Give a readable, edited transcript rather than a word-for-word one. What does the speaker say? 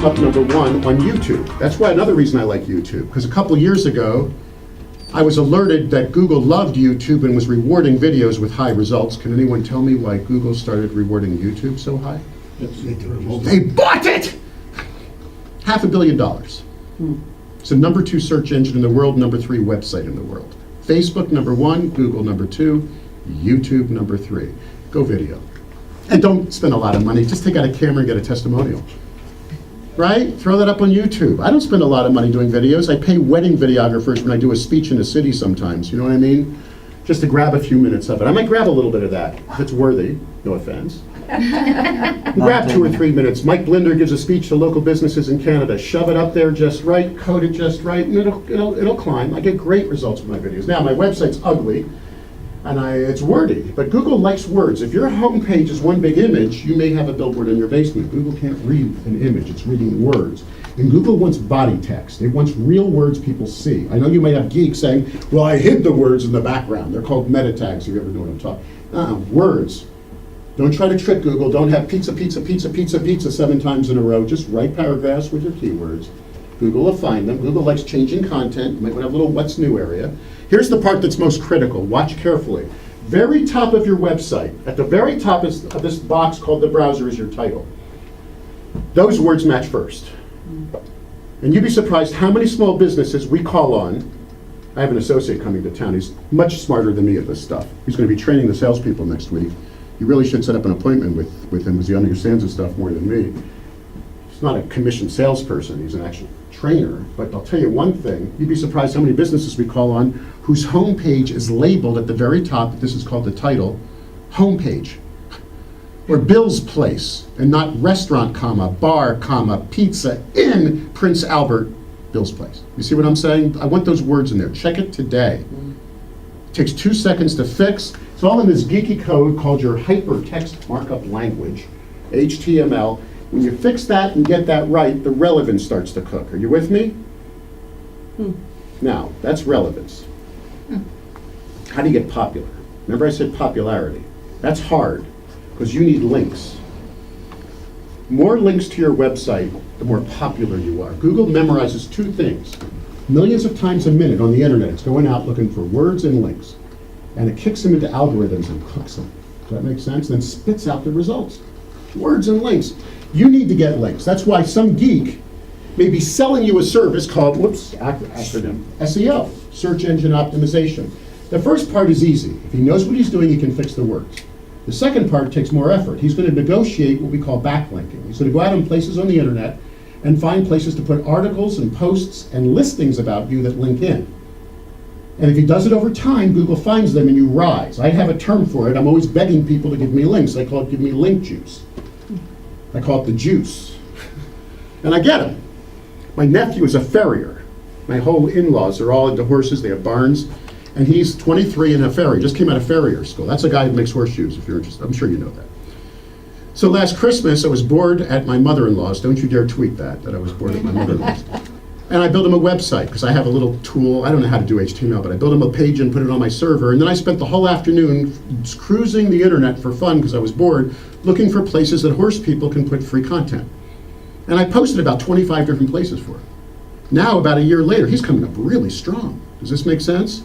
up #1 on YouTube. That's why another reason I like YouTube, because a couple years ago, I was alerted that Google loved YouTube and was rewarding videos with high results. Can anyone tell me why Google started rewarding YouTube so high? They bought it! $500 million. It's the #2 search engine in the world, #3 website in the world. Facebook #1, Google #2, YouTube #3. Go video. And don't spend a lot of money, just take out a camera and get a testimonial. Right? Throw that up on YouTube. I don't spend a lot of money doing videos. I pay wedding videographers when I do a speech in a city sometimes, you know what I mean? Just to grab a few minutes of it. I might grab a little bit of that, if it's worthy, no offense. Grab 2 or 3 minutes. Mike Blinder gives a speech to local businesses in Canada. Shove it up there just right, code it just right, and it'll climb. I get great results with my videos. Now, my website's ugly, and it's wordy, but Google likes words. If your homepage is one big image, you may have a billboard in your basement. Google can't read an image, it's reading words. And Google wants body text. It wants real words people see. I know you might have geeks saying, well, I hid the words in the background. They're called meta tags, if you ever know what I'm talking. Words. Don't try to trick Google. Don't have pizza, pizza, pizza, pizza, pizza 7 times in a row. Just write paragraphs with your keywords. Google will find them. Google likes changing content. You might want to have a little what's new area. Here's the part that's most critical. Watch carefully. Very top of your website, at the very top of this box called the browser is your title. Those words match first. And you'd be surprised how many small businesses we call on. I have an associate coming to town. He's much smarter than me at this stuff. He's going to be training the salespeople next week. You really should set up an appointment with him because he understands this stuff more than me. He's not a commissioned salesperson. He's an actual trainer. But I'll tell you one thing. You'd be surprised how many businesses we call on whose homepage is labeled at the very top, this is called the title, homepage. Or Bill's Place, and not restaurant, comma, bar, comma, pizza in Prince Albert, Bill's Place. You see what I'm saying? I want those words in there. Check it today. It takes 2 seconds to fix. It's all in this geeky code called your hypertext markup language, HTML. When you fix that and get that right, the relevance starts to cook. Are you with me? Now, that's relevance. How do you get popular? Remember I said popularity. That's hard, because you need links. More links to your website, the more popular you are. Google memorizes 2 things. Millions of times a minute on the internet, it's going out looking for words and links. And it kicks them into algorithms and cooks them. Does that make sense? Then spits out the results. Words and links. You need to get links. That's why some geek may be selling you a service called, acronym, SEO, Search Engine Optimization. The first part is easy. If he knows what he's doing, he can fix the words. The second part takes more effort. He's going to negotiate what we call backlinking. He's going to go out on places on the internet and find places to put articles and posts and listings about you that link in. And if he does it over time, Google finds them and you rise. I have a term for it. I'm always begging people to give me links. I call it give me link juice. I call it the juice. And I get them. My nephew is a farrier. My whole in-laws are all into horses. They have barns. And he's 23 and a farrier. Just came out of farrier school. That's a guy who makes horseshoes, if you're interested. I'm sure you know that. So last Christmas, I was bored at my mother-in-law's. Don't you dare tweet that I was bored at my mother-in-law's. And I built him a website, because I have a little tool. I don't know how to do HTML, but I built him a page and put it on my server. And then I spent the whole afternoon cruising the internet for fun, because I was bored, looking for places that horse people can put free content. And I posted about 25 different places for him. Now, about a year later, he's coming up really strong. Does this make sense?